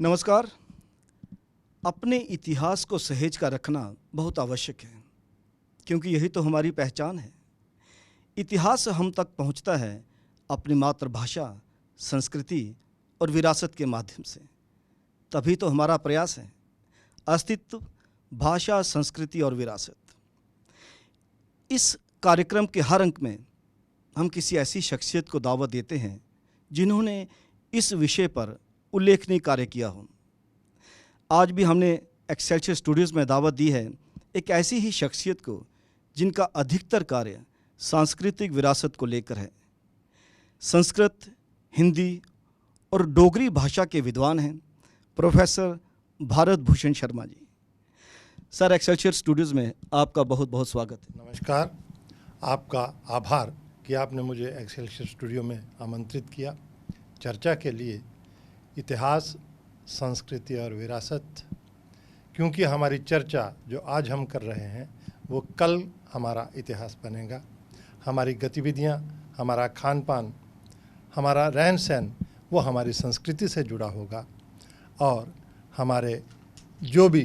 नमस्कार। अपने इतिहास को सहेज कर रखना बहुत आवश्यक है, क्योंकि यही तो हमारी पहचान है। इतिहास हम तक पहुंचता है अपनी मातृभाषा, संस्कृति और विरासत के माध्यम से। तभी तो हमारा प्रयास है अस्तित्व, भाषा, संस्कृति और विरासत। इस कार्यक्रम के हर अंक में हम किसी ऐसी शख्सियत को दावत देते हैं जिन्होंने इस विषय पर उल्लेखनीय कार्य किया हो। आज भी हमने एक्सेलशियर स्टूडियोज़ में दावत दी है एक ऐसी ही शख्सियत को जिनका अधिकतर कार्य सांस्कृतिक विरासत को लेकर है। संस्कृत, हिंदी और डोगरी भाषा के विद्वान हैं professor Bharat Bhushan Sharma ji. Sir, Excelsior Studios में आपका बहुत बहुत स्वागत है। नमस्कार। आपका आभार कि आपने मुझे एक्सेलशियर स्टूडियो में आमंत्रित किया चर्चा के लिए इतिहास, संस्कृति और विरासत। क्योंकि हमारी चर्चा जो आज हम कर रहे हैं वो कल हमारा इतिहास बनेगा। हमारी गतिविधियाँ, हमारा खान पान, हमारा रहन सहन वो हमारी संस्कृति से जुड़ा होगा और हमारे जो भी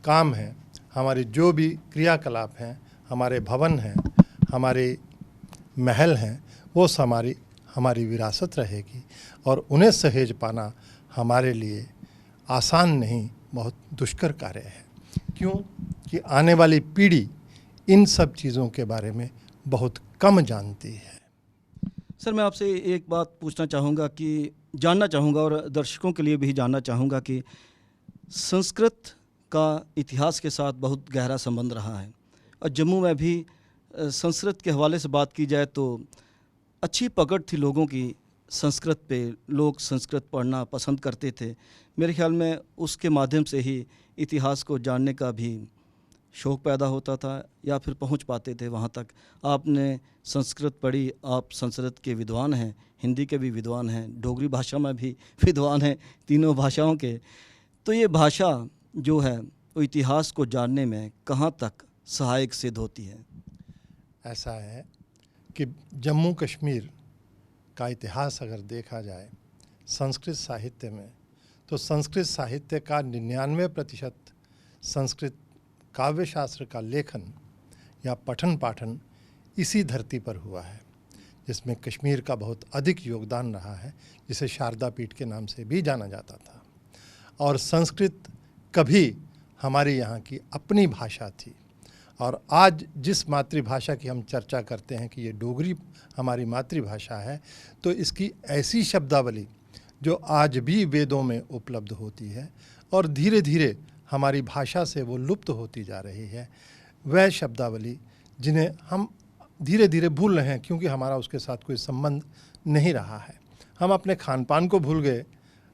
काम हैं, हमारी जो भी क्रियाकलाप हैं, हमारे भवन हैं, हमारे महल हैं, वो हमारी विरासत रहेगी और उन्हें सहेज पाना हमारे लिए आसान नहीं, बहुत दुष्कर कार्य है। क्यों कि आने वाली पीढ़ी इन सब चीज़ों के बारे में बहुत कम जानती है। सर, मैं आपसे एक बात पूछना चाहूँगा कि जानना चाहूँगा और दर्शकों के लिए भी जानना चाहूँगा कि संस्कृत का इतिहास के साथ बहुत गहरा संबंध रहा है और जम्मू में भी संस्कृत के हवाले से बात की जाए तो अच्छी पकड़ थी लोगों की संस्कृत पे। लोग संस्कृत पढ़ना पसंद करते थे। मेरे ख्याल में उसके माध्यम से ही इतिहास को जानने का भी शौक़ पैदा होता था या फिर पहुंच पाते थे वहां तक। आपने संस्कृत पढ़ी, आप संस्कृत के विद्वान हैं, हिंदी के भी विद्वान हैं, डोगरी भाषा में भी विद्वान हैं, तीनों भाषाओं के। तो ये भाषा जो है वो इतिहास को जानने में कहाँ तक सहायक सिद्ध होती है? ऐसा है कि जम्मू कश्मीर का इतिहास अगर देखा जाए संस्कृत साहित्य में, तो संस्कृत साहित्य का 99% संस्कृत काव्य शास्त्र का लेखन या पठन पाठन इसी धरती पर हुआ है, जिसमें कश्मीर का बहुत अधिक योगदान रहा है, जिसे शारदा पीठ के नाम से भी जाना जाता था। और संस्कृत कभी हमारे यहाँ की अपनी भाषा थी और आज जिस मातृभाषा की हम चर्चा करते हैं कि ये डोगरी हमारी मातृभाषा है, तो इसकी ऐसी शब्दावली जो आज भी वेदों में उपलब्ध होती है और धीरे धीरे हमारी भाषा से वो लुप्त होती जा रही है, वह शब्दावली जिन्हें हम धीरे धीरे भूल रहे हैं क्योंकि हमारा उसके साथ कोई संबंध नहीं रहा है। हम अपने खान पान को भूल गए,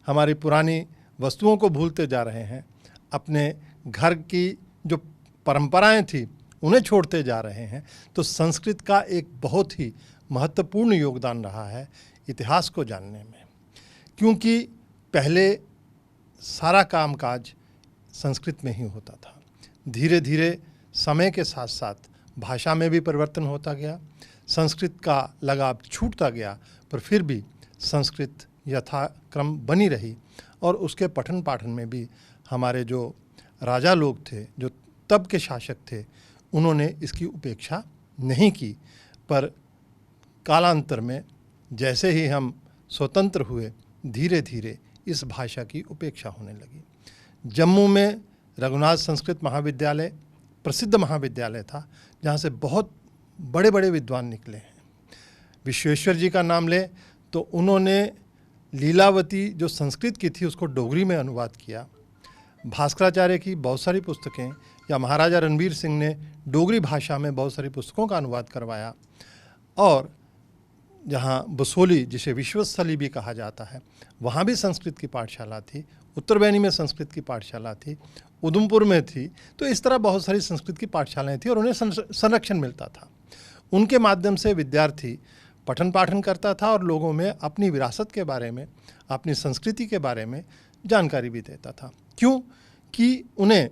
हमारी पुरानी वस्तुओं को भूलते जा रहे हैं, अपने घर की जो परंपराएं थी उन्हें छोड़ते जा रहे हैं। तो संस्कृत का एक बहुत ही महत्वपूर्ण योगदान रहा है इतिहास को जानने में, क्योंकि पहले सारा कामकाज संस्कृत में ही होता था। धीरे धीरे समय के साथ साथ भाषा में भी परिवर्तन होता गया, संस्कृत का लगाव छूटता गया, पर फिर भी संस्कृत यथाक्रम बनी रही और उसके पठन पाठन में भी हमारे जो राजा लोग थे, जो तब के शासक थे, उन्होंने इसकी उपेक्षा नहीं की। पर कालांतर में जैसे ही हम स्वतंत्र हुए, धीरे धीरे इस भाषा की उपेक्षा होने लगी। जम्मू में रघुनाथ संस्कृत महाविद्यालय प्रसिद्ध महाविद्यालय था, जहाँ से बहुत बड़े बड़े विद्वान निकले हैं। विश्वेश्वर जी का नाम लें तो उन्होंने लीलावती जो संस्कृत की थी उसको डोगरी में अनुवाद किया। भास्कराचार्य की बहुत सारी पुस्तकें, या महाराजा रणबीर सिंह ने डोगरी भाषा में बहुत सारी पुस्तकों का अनुवाद करवाया। और जहाँ बसोली, जिसे विश्वस्थली भी कहा जाता है, वहाँ भी संस्कृत की पाठशाला थी। उत्तरबैनी में संस्कृत की पाठशाला थी, उधमपुर में थी। तो इस तरह बहुत सारी संस्कृत की पाठशालाएँ थी और उन्हें संरक्षण मिलता था। उनके माध्यम से विद्यार्थी पठन पाठन करता था और लोगों में अपनी विरासत के बारे में, अपनी संस्कृति के बारे में जानकारी भी देता था। क्यों कि उन्हें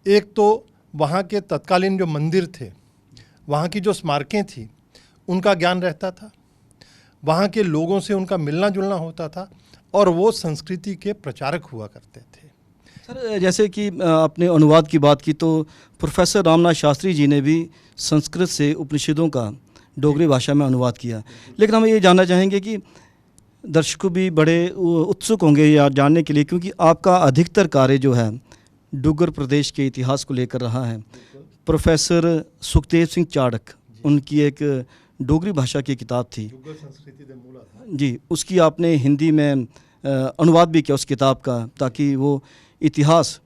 एक तो वहाँ के तत्कालीन जो मंदिर थे, वहाँ की जो स्मारकें थी, उनका ज्ञान रहता था, वहाँ के लोगों से उनका मिलना जुलना होता था और वो संस्कृति के प्रचारक हुआ करते थे। सर, जैसे कि आपने अनुवाद की बात की, तो प्रोफेसर रामनाथ शास्त्री जी ने भी संस्कृत से उपनिषदों का डोगरी भाषा में अनुवाद किया। लेकिन हम ये जानना चाहेंगे कि दर्शकों भी बड़े उत्सुक होंगे या जानने के लिए, क्योंकि आपका अधिकतर कार्य जो है डुग्गर प्रदेश के इतिहास को लेकर रहा है। प्रोफेसर सुखदेव सिंह चाड़क, उनकी एक डोगरी भाषा की किताब थी जी, उसकी आपने हिंदी में अनुवाद भी किया उस किताब का, ताकि वो इतिहास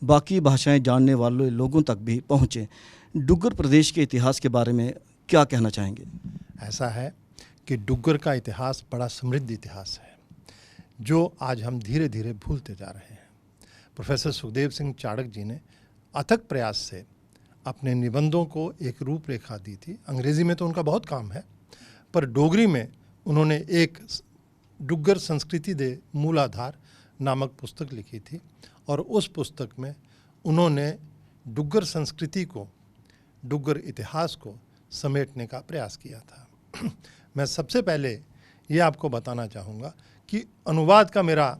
बाकी भाषाएं जानने वाले लोगों तक भी पहुँचे। डुग्गर प्रदेश के इतिहास के बारे में क्या कहना चाहेंगे? ऐसा है कि डुग्गर का इतिहास बड़ा समृद्ध इतिहास है, जो आज हम धीरे धीरे भूलते जा रहे हैं। प्रोफेसर सुखदेव सिंह चाड़क जी ने अथक प्रयास से अपने निबंधों को एक रूपरेखा दी थी। अंग्रेज़ी में तो उनका बहुत काम है, पर डोगरी में उन्होंने एक डुग्गर संस्कृति दे मूलाधार नामक पुस्तक लिखी थी, और उस पुस्तक में उन्होंने डुग्गर संस्कृति को, डुग्गर इतिहास को समेटने का प्रयास किया था। मैं सबसे पहले ये आपको बताना चाहूँगा कि अनुवाद का मेरा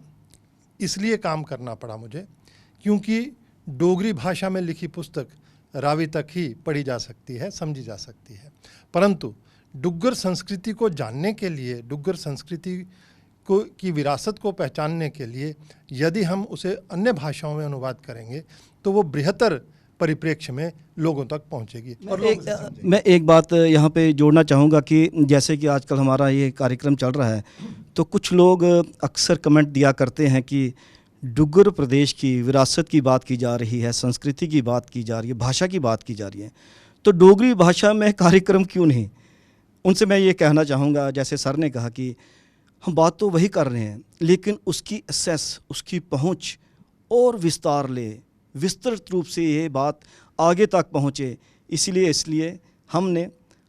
इसलिए काम करना पड़ा मुझे, क्योंकि डोगरी भाषा में लिखी पुस्तक रावी तक ही पढ़ी जा सकती है, समझी जा सकती है, परंतु डुग्गर संस्कृति को जानने के लिए, डुग्गर संस्कृति को की विरासत को पहचानने के लिए यदि हम उसे अन्य भाषाओं में अनुवाद करेंगे तो वो बृहत्तर परिप्रेक्ष्य में लोगों तक पहुंचेगी। और मैं एक बात यहाँ पे जोड़ना चाहूँगा कि जैसे कि आजकल हमारा ये कार्यक्रम चल रहा है, तो कुछ लोग अक्सर कमेंट दिया करते हैं कि डुग्गर प्रदेश की विरासत की बात की जा रही है, संस्कृति की बात की जा रही है, भाषा की बात की जा रही है, तो डोगरी भाषा में कार्यक्रम क्यों नहीं? उनसे मैं ये कहना चाहूँगा, जैसे सर ने कहा कि हम बात तो वही कर रहे हैं, लेकिन उसकी एक्सेस, उसकी पहुँच और विस्तृत रूप से ये बात आगे तक पहुँचे, इसलिए हमने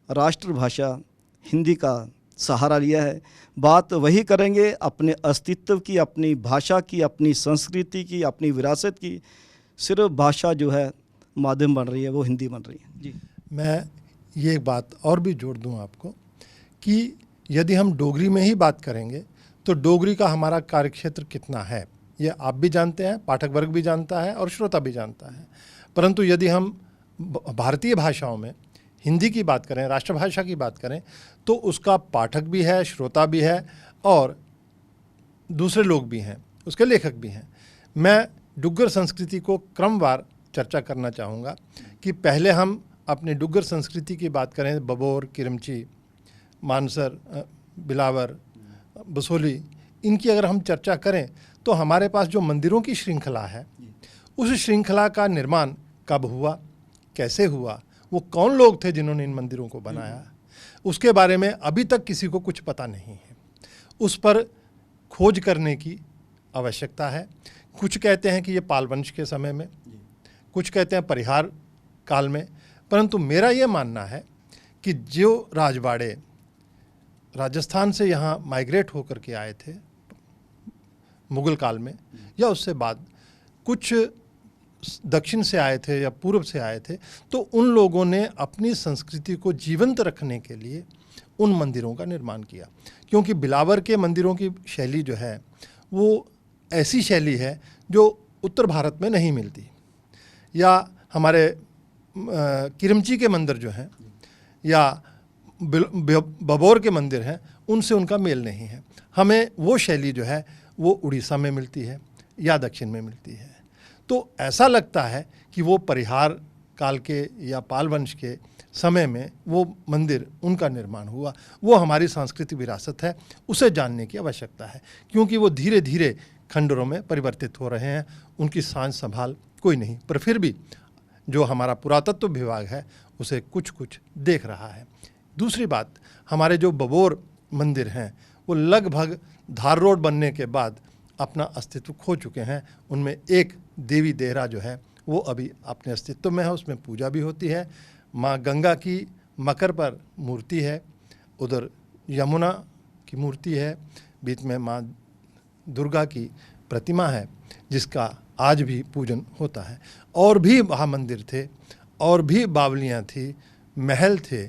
राष्ट्रभाषा हिंदी का सहारा लिया है। बात वही करेंगे, अपने अस्तित्व की, अपनी भाषा की, अपनी संस्कृति की, अपनी विरासत की। सिर्फ भाषा जो है माध्यम बन रही है, वो हिंदी बन रही है। जी, मैं ये एक बात और भी जोड़ दूं आपको कि यदि हम डोगरी में ही बात करेंगे तो डोगरी का हमारा कार्यक्षेत्र कितना है, ये आप भी जानते हैं, पाठक वर्ग भी जानता है और श्रोता भी जानता है। परंतु यदि हम भारतीय भाषाओं में हिंदी की बात करें, राष्ट्रभाषा की बात करें, तो उसका पाठक भी है, श्रोता भी है और दूसरे लोग भी हैं, उसके लेखक भी हैं। मैं डुग्गर संस्कृति को क्रमवार चर्चा करना चाहूँगा कि पहले हम अपने डुग्गर संस्कृति की बात करें, बबोर, किरमची, मानसर, बिलावर, बसोली, इनकी अगर हम चर्चा करें तो हमारे पास जो मंदिरों की श्रृंखला है, उस श्रृंखला का निर्माण कब हुआ, कैसे हुआ, वो कौन लोग थे जिन्होंने इन मंदिरों को बनाया, उसके बारे में अभी तक किसी को कुछ पता नहीं है। उस पर खोज करने की आवश्यकता है। कुछ कहते हैं कि ये पाल वंश के समय में, कुछ कहते हैं परिहार काल में, परंतु मेरा ये मानना है कि जो राजवाड़े राजस्थान से यहाँ माइग्रेट होकर के आए थे मुगल काल में या उससे बाद, कुछ दक्षिण से आए थे या पूर्व से आए थे, तो उन लोगों ने अपनी संस्कृति को जीवंत रखने के लिए उन मंदिरों का निर्माण किया। क्योंकि बिलावर के मंदिरों की शैली जो है वो ऐसी शैली है जो उत्तर भारत में नहीं मिलती, या हमारे किरमची के मंदिर जो हैं या बबोर के मंदिर हैं, उनसे उनका मेल नहीं है। हमें वो शैली जो है वो उड़ीसा में मिलती है या दक्षिण में मिलती है। तो ऐसा लगता है कि वो परिहार काल के या पाल वंश के समय में वो मंदिर, उनका निर्माण हुआ। वो हमारी सांस्कृतिक विरासत है, उसे जानने की आवश्यकता है, क्योंकि वो धीरे धीरे खंडरों में परिवर्तित हो रहे हैं, उनकी सांस संभाल कोई नहीं। पर फिर भी जो हमारा पुरातत्व विभाग है उसे कुछ कुछ देख रहा है। दूसरी बात, हमारे जो बबोर मंदिर हैं वो लगभग धार रोड बनने के बाद अपना अस्तित्व खो चुके हैं। उनमें एक देवी देहरा जो है वो अभी अपने अस्तित्व में है, उसमें पूजा भी होती है। माँ गंगा की मकर पर मूर्ति है, उधर यमुना की मूर्ति है, बीच में माँ दुर्गा की प्रतिमा है जिसका आज भी पूजन होता है। और भी वहाँ मंदिर थे, और भी बावलियाँ थी, महल थे।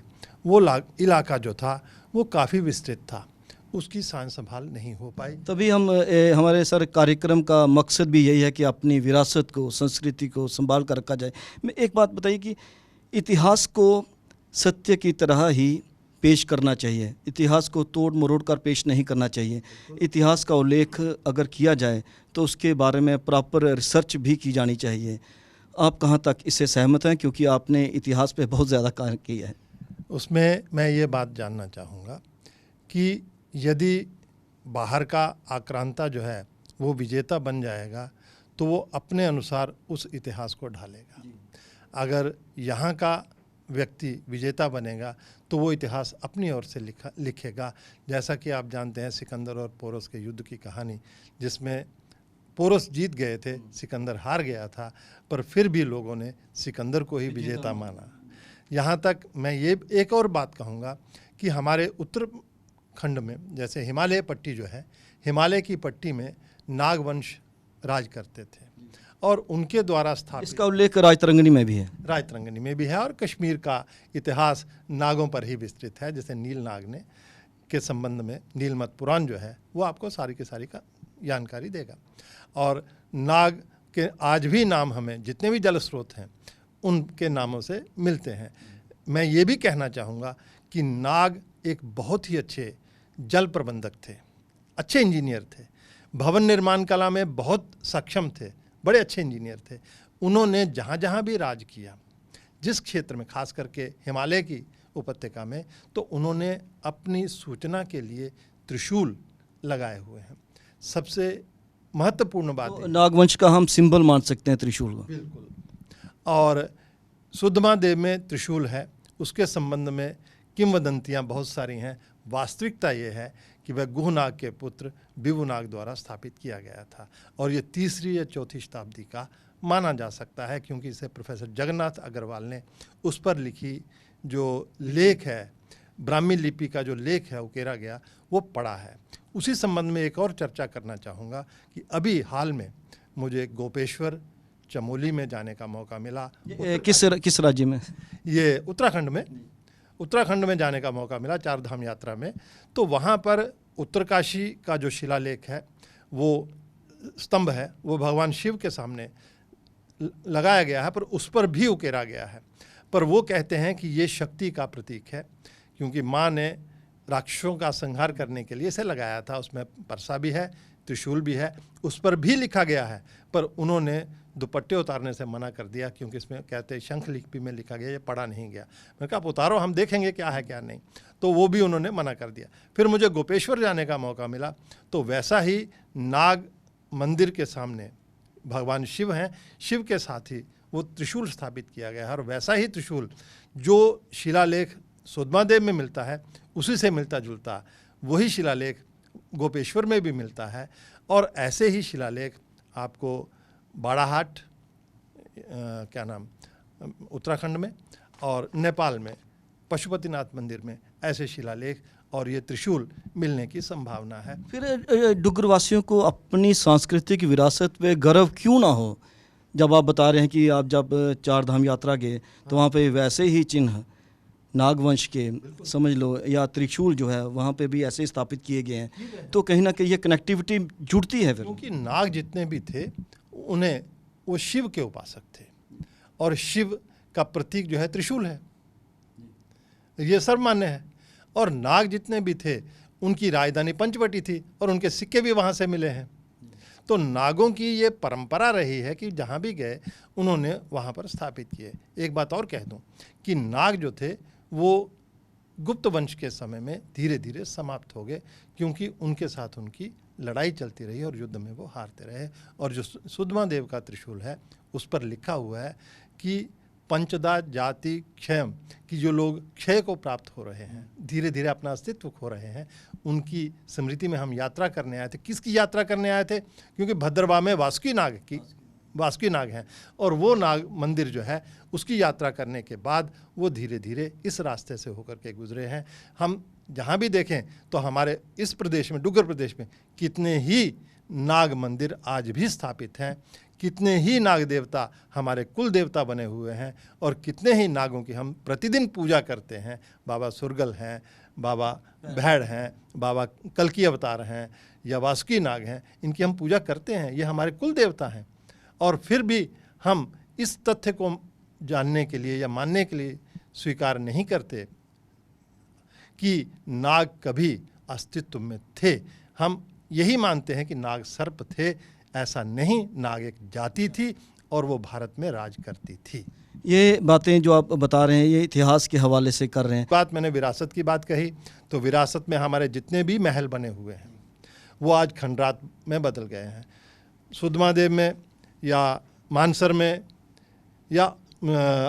वो इलाका जो था वो काफ़ी विस्तृत था। उसकी सांस संभाल नहीं हो पाई। तभी हम हमारे सर कार्यक्रम का मकसद भी यही है कि अपनी विरासत को, संस्कृति को संभाल कर रखा जाए। मैं एक बात बताइए कि इतिहास को सत्य की तरह ही पेश करना चाहिए, इतिहास को तोड़ मरोड़ कर पेश नहीं करना चाहिए। इतिहास का उल्लेख अगर किया जाए तो उसके बारे में प्रॉपर रिसर्च भी की जानी चाहिए। आप कहाँ तक इससे सहमत हैं, क्योंकि आपने इतिहास पे बहुत ज़्यादा कार्य किया है? उसमें मैं ये बात जानना चाहूँगा कि यदि बाहर का आक्रांता जो है वो विजेता बन जाएगा तो वो अपने अनुसार उस इतिहास को ढालेगा। अगर यहाँ का व्यक्ति विजेता बनेगा तो वो इतिहास अपनी ओर से लिखेगा। जैसा कि आप जानते हैं सिकंदर और पोरस के युद्ध की कहानी, जिसमें पोरस जीत गए थे, सिकंदर हार गया था, पर फिर भी लोगों ने सिकंदर को ही विजेता माना। यहाँ तक मैं ये एक और बात कहूँगा कि हमारे उत्तराखंड में जैसे हिमालय पट्टी जो है, हिमालय की पट्टी में नागवंश राज करते थे और उनके द्वारा स्थापित, इसका उल्लेख राजतरंगिणी में भी है, राजतरंगिणी में भी है, और कश्मीर का इतिहास नागों पर ही विस्तृत है। जैसे नील नाग ने के संबंध में नीलमत पुराण जो है वो आपको सारी की सारी का जानकारी देगा। और नाग के आज भी नाम हमें जितने भी जल स्रोत हैं उनके नामों से मिलते हैं। मैं ये भी कहना चाहूँगा कि नाग एक बहुत ही अच्छे जल प्रबंधक थे, अच्छे इंजीनियर थे, भवन निर्माण कला में बहुत सक्षम थे, बड़े अच्छे इंजीनियर थे। उन्होंने जहाँ जहाँ भी राज किया, जिस क्षेत्र में, खास करके हिमालय की उपत्यका में, तो उन्होंने अपनी सूचना के लिए त्रिशूल लगाए हुए हैं। सबसे महत्वपूर्ण बात तो नागवंश का हम सिंबल मान सकते हैं त्रिशूल को। बिल्कुल। और सुद्धमहादेव में त्रिशूल है, उसके संबंध में किंवदंतियाँ बहुत सारी हैं। वास्तविकता ये है कि वह गुहनाग के पुत्र विभुनाग द्वारा स्थापित किया गया था और ये 3री या 4थी शताब्दी का माना जा सकता है, क्योंकि इसे प्रोफेसर जगन्नाथ अग्रवाल ने उस पर लिखी जो लेख है, ब्राह्मी लिपि का जो लेख है उकेरा गया, वो पढ़ा है। उसी संबंध में एक और चर्चा करना चाहूँगा कि अभी हाल में मुझे गोपेश्वर चमोली में जाने का मौका मिला। किस राज्य में? ये उत्तराखंड में जाने का मौका मिला, 4 धाम यात्रा में। तो वहाँ पर उत्तरकाशी का जो शिलालेख है, वो स्तंभ है, वो भगवान शिव के सामने लगाया गया है, पर उस पर भी उकेरा गया है। पर वो कहते हैं कि ये शक्ति का प्रतीक है, क्योंकि माँ ने राक्षसों का संहार करने के लिए इसे लगाया था। उसमें परसा भी है, त्रिशूल भी है, उस पर भी लिखा गया है, पर उन्होंने दुपट्टे उतारने से मना कर दिया, क्योंकि इसमें कहते हैं शंख लिपि में लिखा गया, ये पढ़ा नहीं गया। मैंने कहा आप उतारो, हम देखेंगे क्या है क्या नहीं, तो वो भी उन्होंने मना कर दिया। फिर मुझे गोपेश्वर जाने का मौका मिला, तो वैसा ही नाग मंदिर के सामने भगवान शिव हैं, शिव के साथ ही वो त्रिशूल स्थापित किया गया है, और वैसा ही त्रिशूल जो शिलालेख सुद्धमहादेव में मिलता है, उसी से मिलता जुलता वही शिलालेख गोपेश्वर में भी मिलता है। और ऐसे ही शिलालेख आपको बाड़ाहाट उत्तराखंड में और नेपाल में पशुपतिनाथ मंदिर में ऐसे शिलालेख और ये त्रिशूल मिलने की संभावना है। फिर डुग्गरवासियों को अपनी सांस्कृतिक विरासत पे गर्व क्यों ना हो? जब आप बता रहे हैं कि आप जब 4 धाम यात्रा गए तो वहाँ पे वैसे ही चिन्ह नागवंश के समझ लो, या त्रिशूल जो है वहाँ पे भी ऐसे स्थापित किए गए हैं, तो कहीं ना कहीं ये कनेक्टिविटी जुड़ती है फिर। क्योंकि नाग जितने भी थे उन्हें वो शिव के उपासक थे, और शिव का प्रतीक जो है त्रिशूल है, ये सर्वमान्य है। और नाग जितने भी थे उनकी राजधानी पंचवटी थी और उनके सिक्के भी वहाँ से मिले हैं। तो नागों की ये परंपरा रही है कि जहाँ भी गए उन्होंने वहाँ पर स्थापित किए। एक बात और कह दूँ कि नाग जो थे वो गुप्त वंश के समय में धीरे धीरे समाप्त हो गए, क्योंकि उनके साथ उनकी लड़ाई चलती रही और युद्ध में वो हारते रहे। और जो सुद्धमहादेव का त्रिशूल है उस पर लिखा हुआ है कि पंचदा जाति क्षयम, कि जो लोग क्षय को प्राप्त हो रहे हैं, धीरे धीरे अपना अस्तित्व खो रहे हैं, उनकी स्मृति में हम यात्रा करने आए थे। किसकी यात्रा करने आए थे? क्योंकि भद्रवाह में वासुकी नाग हैं, और वो नाग मंदिर जो है उसकी यात्रा करने के बाद वो धीरे धीरे इस रास्ते से होकर के गुजरे हैं। हम जहाँ भी देखें तो हमारे इस प्रदेश में, डुग्गर प्रदेश में, कितने ही नाग मंदिर आज भी स्थापित हैं, कितने ही नाग देवता हमारे कुल देवता बने हुए हैं, और कितने ही नागों की हम प्रतिदिन पूजा करते हैं। बाबा सुरगल हैं, बाबा भैड़ हैं, बाबा कल्की अवतार हैं या वासुकी नाग हैं, इनकी हम पूजा करते हैं, ये हमारे कुल देवता हैं। और फिर भी हम इस तथ्य को जानने के लिए या मानने के लिए स्वीकार नहीं करते कि नाग कभी अस्तित्व में थे। हम यही मानते हैं कि नाग सर्प थे, ऐसा नहीं, नाग एक जाति थी और वो भारत में राज करती थी। ये बातें जो आप बता रहे हैं ये इतिहास के हवाले से कर रहे हैं। बात मैंने विरासत की बात कही, तो विरासत में हमारे जितने भी महल बने हुए हैं वो आज खंडरात में बदल गए हैं। सुधमादेव में या मानसर में या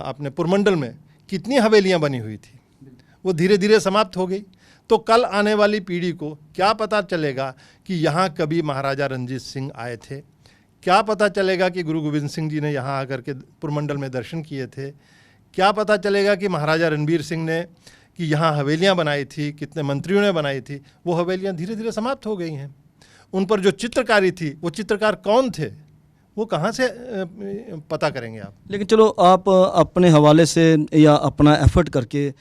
अपने पुरमंडल में कितनी हवेलियां बनी हुई थी, वो धीरे धीरे समाप्त हो गई। तो कल आने वाली पीढ़ी को क्या पता चलेगा कि यहाँ कभी महाराजा रणजीत सिंह आए थे? क्या पता चलेगा कि गुरु गोविंद सिंह जी ने यहाँ आकर के पुरमंडल में दर्शन किए थे? क्या पता चलेगा कि महाराजा रणबीर सिंह ने कि यहाँ हवेलियाँ बनाई थी, कितने मंत्रियों ने बनाई थी? वो हवेलियाँ धीरे धीरे समाप्त हो गई हैं। उन पर जो चित्रकारी थी, वो चित्रकार कौन थे, वो कहाँ से पता करेंगे आप? लेकिन चलो आप अपने हवाले से या अपना एफर्ट करके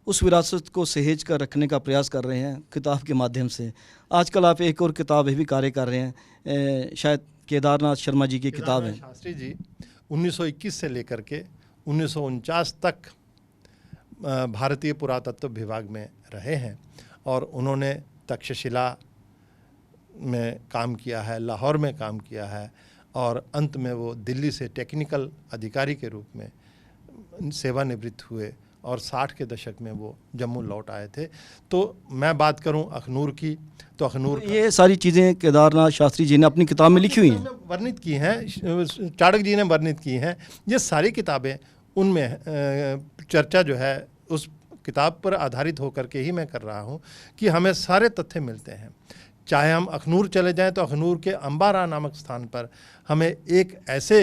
उस विरासत को सहेज कर रखने का प्रयास कर रहे हैं किताब के माध्यम से। आजकल आप एक और किताब भी कार्य कर रहे हैं, शायद केदारनाथ शर्मा जी की किताब है। शास्त्री जी 1921 से लेकर के 1949 तक भारतीय पुरातत्व विभाग में रहे हैं और उन्होंने तक्षशिला में काम किया है, लाहौर में काम किया है और अंत में वो दिल्ली से टेक्निकल अधिकारी के रूप में सेवानिवृत्त हुए और 60 के दशक में वो जम्मू लौट आए थे। तो मैं बात करूं अखनूर की, तो अखनूर ये सारी चीज़ें केदारनाथ शास्त्री जी ने अपनी किताब में लिखी हुई हैं, वर्णित की हैं, चाणक्य जी ने वर्णित की हैं। ये सारी किताबें उनमें चर्चा जो है उस किताब पर आधारित होकर के ही मैं कर रहा हूँ कि हमें सारे तथ्य मिलते हैं। चाहे हम अखनूर चले जाएं तो अखनूर के अंबारा नामक स्थान पर हमें एक ऐसे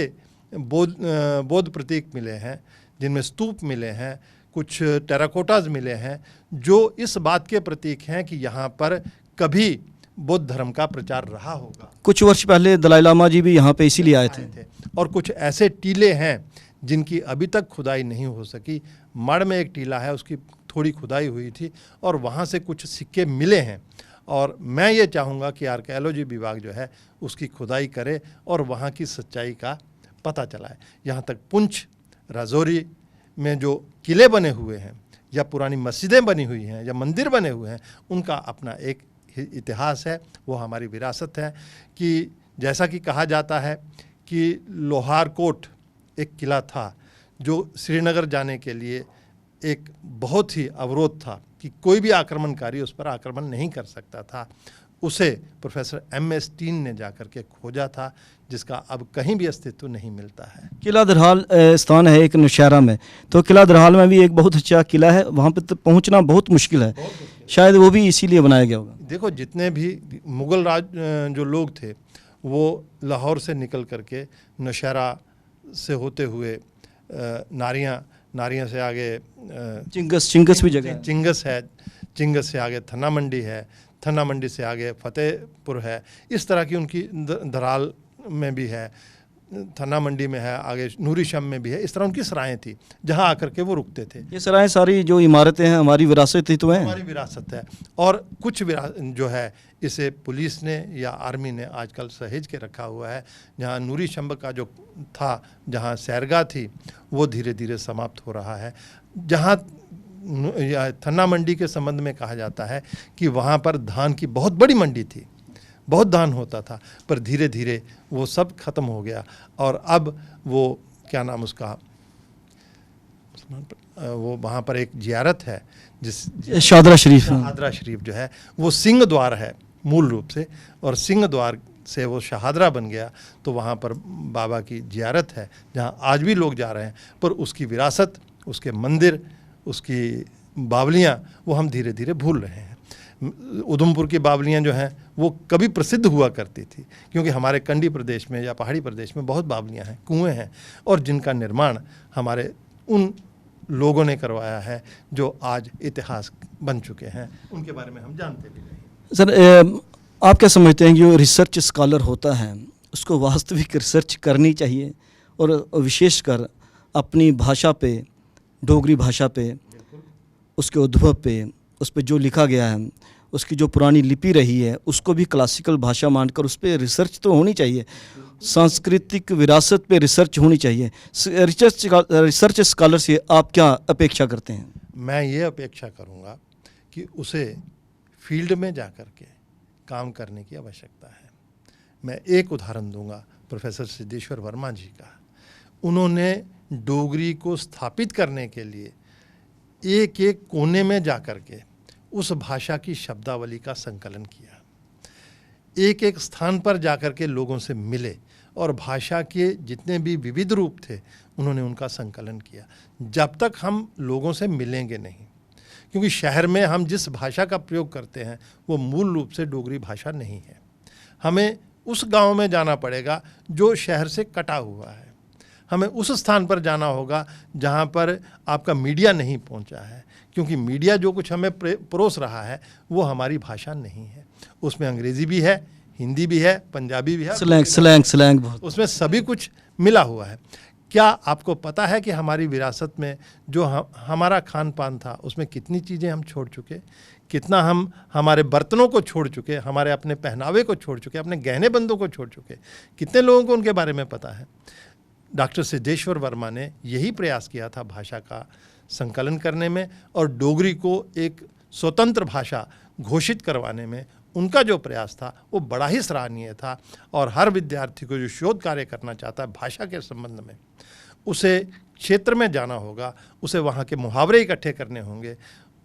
बौद्ध प्रतीक मिले हैं जिनमें स्तूप मिले हैं, कुछ टेराकोटाज मिले हैं जो इस बात के प्रतीक हैं कि यहाँ पर कभी बौद्ध धर्म का प्रचार रहा होगा। कुछ वर्ष पहले दलाई लामा जी भी यहाँ पे इसीलिए आए थे। और कुछ ऐसे टीले हैं जिनकी अभी तक खुदाई नहीं हो सकी। मड़ में एक टीला है, उसकी थोड़ी खुदाई हुई थी और वहाँ से कुछ सिक्के मिले हैं और मैं ये चाहूँगा कि आर्कियोलॉजी विभाग जो है उसकी खुदाई करे और वहाँ की सच्चाई का पता चलाए। यहाँ तक पुंछ, राजौरी में जो किले बने हुए हैं या पुरानी मस्जिदें बनी हुई हैं या मंदिर बने हुए हैं, उनका अपना एक इतिहास है, वो हमारी विरासत है। कि जैसा कि कहा जाता है कि लोहार कोट एक किला था जो श्रीनगर जाने के लिए एक बहुत ही अवरोध था कि कोई भी आक्रमणकारी उस पर आक्रमण नहीं कर सकता था। उसे प्रोफेसर M.S. स्टीन ने जाकर के खोजा था, जिसका अब कहीं भी अस्तित्व नहीं मिलता है। किला दरहाल स्थान है एक नौशहरा में, तो किला दरहाल में भी एक बहुत अच्छा किला है, वहाँ पर पहुँचना बहुत मुश्किल है, शायद वो भी इसीलिए बनाया गया होगा। देखो, जितने भी मुग़ल राज जो लोग थे वो लाहौर से निकल करके नौशहरा से होते हुए नारियां से आगे चिंगस भी जगह है। चिंगस है, चिंगस से आगे थन्ना मंडी है, थन्ना मंडी से आगे फतेहपुर है। इस तरह की उनकी दराल में भी है, थन्ना मंडी में है, आगे नूरी शम में भी है। इस तरह उनकी सराएं थी जहां आकर के वो रुकते थे। ये सराएं सारी जो इमारतें हैं हमारी विरासत ही तो हैं। हमारी विरासत है और कुछ जो है इसे पुलिस ने या आर्मी ने आजकल सहेज के रखा हुआ है। जहाँ नूरी शंब का जो था, जहाँ सैरगाह थी, वो धीरे धीरे समाप्त हो रहा है। जहाँ थन्ना मंडी के संबंध में कहा जाता है कि वहाँ पर धान की बहुत बड़ी मंडी थी, बहुत धान होता था, पर धीरे धीरे वो सब खत्म हो गया और अब वो क्या नाम उसका, वो वहाँ पर एक जियारत है शाहदरा शरीफ। शाहदरा शरीफ जो है वो सिंह द्वार है मूल रूप से, और सिंह द्वार से वो शाहदरा बन गया। तो वहाँ पर बाबा की जियारत है जहाँ आज भी लोग जा रहे हैं, पर उसकी विरासत, उसके मंदिर, उसकी बावलियाँ वो हम धीरे धीरे भूल रहे हैं। उधमपुर की बावलियाँ जो हैं वो कभी प्रसिद्ध हुआ करती थी, क्योंकि हमारे कंडी प्रदेश में या पहाड़ी प्रदेश में बहुत बावलियाँ हैं, कुएँ हैं, और जिनका निर्माण हमारे उन लोगों ने करवाया है जो आज इतिहास बन चुके हैं, उनके बारे में हम जानते भी नहीं। सर, आप क्या समझते हैं कि जो रिसर्च स्कॉलर होता है उसको वास्तविक रिसर्च करनी चाहिए और विशेषकर अपनी भाषा पे, डोगरी भाषा पे, उसके उद्भव पे उस पर जो लिखा गया है, उसकी जो पुरानी लिपि रही है, उसको भी क्लासिकल भाषा मानकर उस पर रिसर्च तो होनी चाहिए, सांस्कृतिक विरासत पे रिसर्च होनी चाहिए। रिसर्च स्कॉलर से आप क्या अपेक्षा करते हैं? मैं ये अपेक्षा करूँगा कि उसे फील्ड में जा कर के काम करने की आवश्यकता है। मैं एक उदाहरण दूंगा प्रोफेसर सिद्धेश्वर वर्मा जी का। उन्होंने डोगरी को स्थापित करने के लिए एक एक कोने में जा कर के उस भाषा की शब्दावली का संकलन किया, एक एक स्थान पर जा कर के लोगों से मिले और भाषा के जितने भी विविध रूप थे उन्होंने उनका संकलन किया। जब तक हम लोगों से मिलेंगे नहीं, क्योंकि शहर में हम जिस भाषा का प्रयोग करते हैं वो मूल रूप से डोगरी भाषा नहीं है। हमें उस गांव में जाना पड़ेगा जो शहर से कटा हुआ है, हमें उस स्थान पर जाना होगा जहां पर आपका मीडिया नहीं पहुंचा है, क्योंकि मीडिया जो कुछ हमें परोस रहा है वो हमारी भाषा नहीं है। उसमें अंग्रेज़ी भी है, हिंदी भी है, पंजाबी भी है, स्लैंग बहुत, उसमें सभी कुछ मिला हुआ है। क्या आपको पता है कि हमारी विरासत में जो हमारा खान पान था उसमें कितनी चीज़ें हम छोड़ चुके, कितना हम हमारे बर्तनों को छोड़ चुके, हमारे अपने पहनावे को छोड़ चुके, अपने गहने बंदों को छोड़ चुके, कितने लोगों को उनके बारे में पता है? डॉक्टर सिद्धेश्वर वर्मा ने यही प्रयास किया था भाषा का संकलन करने में, और डोगरी को एक स्वतंत्र भाषा घोषित करवाने में उनका जो प्रयास था वो बड़ा ही सराहनीय था। और हर विद्यार्थी को जो शोध कार्य करना चाहता है भाषा के संबंध में, उसे क्षेत्र में जाना होगा, उसे वहाँ के मुहावरे इकट्ठे करने होंगे,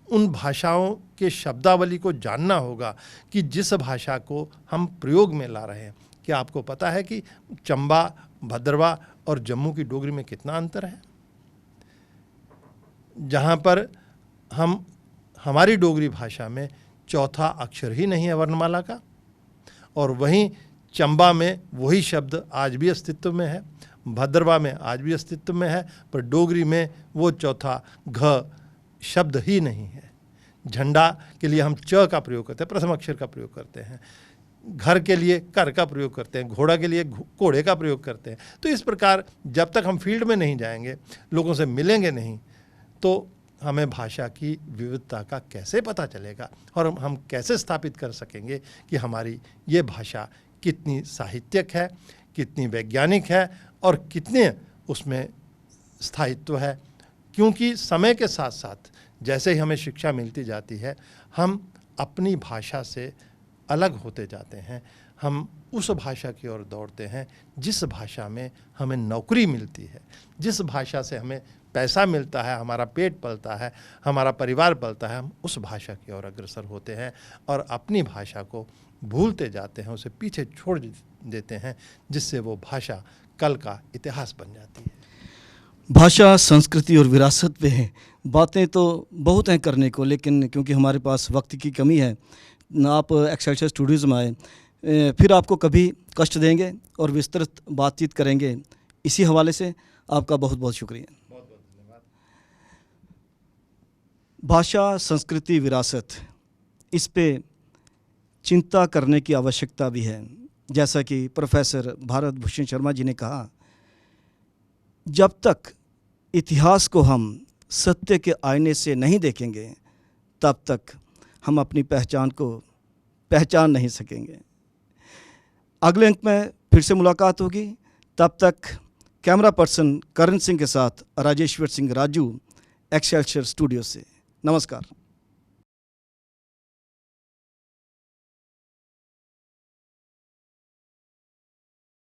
उन भाषाओं के शब्दावली को जानना होगा कि जिस भाषा को हम प्रयोग में ला रहे हैं। क्या आपको पता है कि चंबा, भद्रवा और जम्मू की डोगरी में कितना अंतर है? जहाँ पर हमारी डोगरी भाषा में चौथा अक्षर ही नहीं है वर्णमाला का, और वहीं चंबा में वही शब्द आज भी अस्तित्व में है, भद्रवा में आज भी अस्तित्व में है, पर डोगरी में वो चौथा घ शब्द ही नहीं है। झंडा के लिए हम च का प्रयोग करते हैं, प्रथम अक्षर का प्रयोग करते हैं, घर के लिए कर का प्रयोग करते हैं, घोड़ा के लिए घोड़े का प्रयोग करते हैं। तो इस प्रकार जब तक हम फील्ड में नहीं जाएंगे, लोगों से मिलेंगे नहीं, तो हमें भाषा की विविधता का कैसे पता चलेगा और हम कैसे स्थापित कर सकेंगे कि हमारी ये भाषा कितनी साहित्यिक है, कितनी वैज्ञानिक है और कितने उसमें स्थायित्व है। क्योंकि समय के साथ साथ जैसे ही हमें शिक्षा मिलती जाती है, हम अपनी भाषा से अलग होते जाते हैं, हम उस भाषा की ओर दौड़ते हैं जिस भाषा में हमें नौकरी मिलती है, जिस भाषा से हमें पैसा मिलता है, हमारा पेट पलता है, हमारा परिवार पलता है। हम उस भाषा की ओर अग्रसर होते हैं और अपनी भाषा को भूलते जाते हैं, उसे पीछे छोड़ देते हैं, जिससे वो भाषा कल का इतिहास बन जाती है। भाषा, संस्कृति और विरासत पे है बातें तो बहुत हैं करने को, लेकिन क्योंकि हमारे पास वक्त की कमी है, आप एक्सेलसियर स्टूडियोज़ में आए, फिर आपको कभी कष्ट देंगे और विस्तृत बातचीत करेंगे। इसी हवाले से आपका बहुत बहुत शुक्रिया। बहुत बहुत धन्यवाद। भाषा, संस्कृति, विरासत, इस पे चिंता करने की आवश्यकता भी है। जैसा कि प्रोफेसर भारत भूषण शर्मा जी ने कहा, जब तक इतिहास को हम सत्य के आईने से नहीं देखेंगे, तब तक हम अपनी पहचान को पहचान नहीं सकेंगे। अगले अंक में फिर से मुलाकात होगी। तब तक कैमरा पर्सन करण सिंह के साथ राजेश्वर सिंह राजू, एक्सेलसियर स्टूडियो से। नमस्कार।